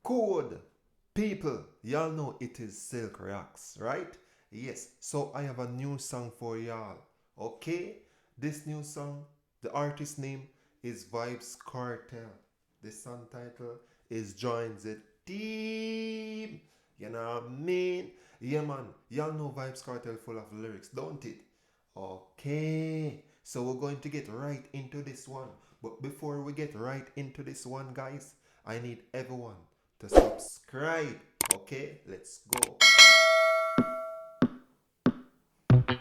Code. People, y'all know it is Silk Rocks, right? Yes, so I have a new song for y'all. Okay? This new song, the artist name is Vybz Kartel. The song title is Join the Team. You know what I mean? Yeah, man. Y'all know Vybz Kartel full of lyrics, don't it? Okay. So we're going to get right into this one. But before we get right into this one, guys, I need everyone to subscribe. Okay? Let's go.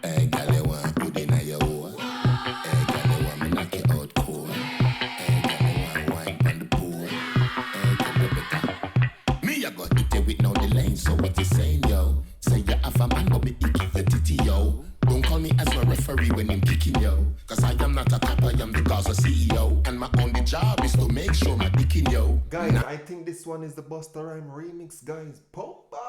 Hey, girl, you want good inna your hole. Hey, girl, you want me knock you out cold. Hey, girl, you want wine on the pool. Hey, girl, you better. Me, I got hit you with no delay. So what you saying, yo? Say you have a man, but me icky your titty, yo. Don't call me as my referee when I'm kicking, yo. Cause I am not a cop, I am the Gaza CEO. And my only job is to make sure my dick in, yo. Guys, I think this one is the Busta Rhyme remix, guys. Pumba!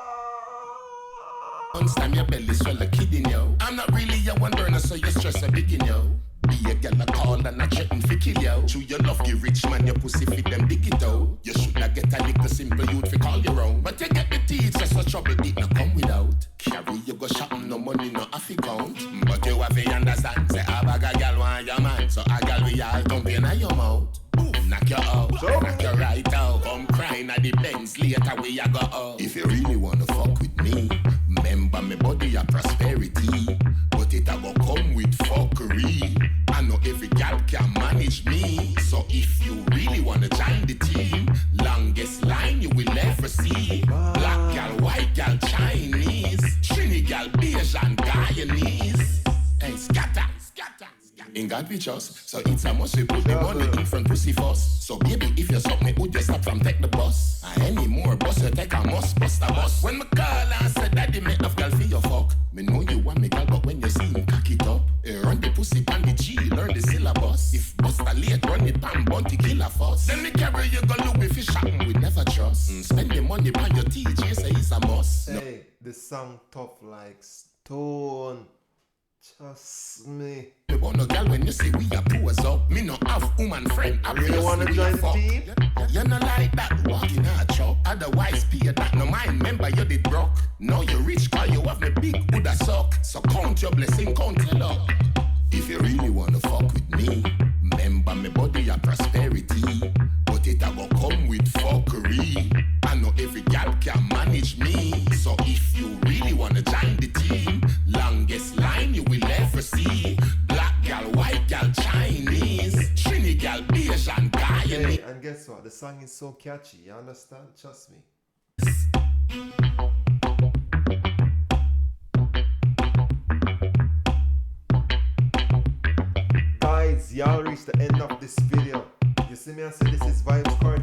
Time your belly swell a kidding, yo. I'm not really your one burner, so you stress a biggin, yo. Be a girl a call and a threaten fi kill, yo. True your love, you rich man, your pussy fit them big it out. You should not get a little simple youth fi call your own. But you get the teeth, so trouble it not come without. Carry you go shopping, no money, no affy count. But you have to understand, say a bag a girl want your man. So a girl we all don't in your mouth. Boom, knock you out, knock you right out. Come crying at the Benz, later we ya go out. If you really wanna fuck with me, remember me body a prosperity, but it a go come with fuckery. I know every gal can manage me, so if you really wanna join the team, longest line you will ever see. Black gal, white gal, Chinese, Trini gal, beige and Guyanese. Hey, scatter. Ain't got pictures, so it's a must we put the money in front pussy first. So baby, if you suck me, would you stop from take the bus? Any more bus you take a must bust a bus. When me call and say daddy make enough girl for your fuck, me know you want me girl, but when you see him cock it up, run the pussy pan the G, learn the syllabus. If Busta late, run it pan bunty killer fuss. Then me carry you go look if you shopping, we never trust. Spend the money pan your TJ, say it's a must. Hey, the song tough like stone. Trust me. Me want no girl when you say we a pose up. Me no have woman friend. I really wanna join the team? You no like that walking a truck. Otherwise pay that no mind. Remember you did broke. Now you rich cause you have me big Buddha sock. So count your blessing, count your luck. If you really wanna fuck with me, remember me body a prosperity, but it a go come with fuckery. I know every gal can manage me, so if you really wanna join the team, longest line you will ever see. Black gal, white gal, Chinese, Trini gal, beige and Guyanese. Hey, and guess what? The song is so catchy. You understand? Trust me. Guys, y'all reached the end of this video. You see me, I say this is Vybz Kartel.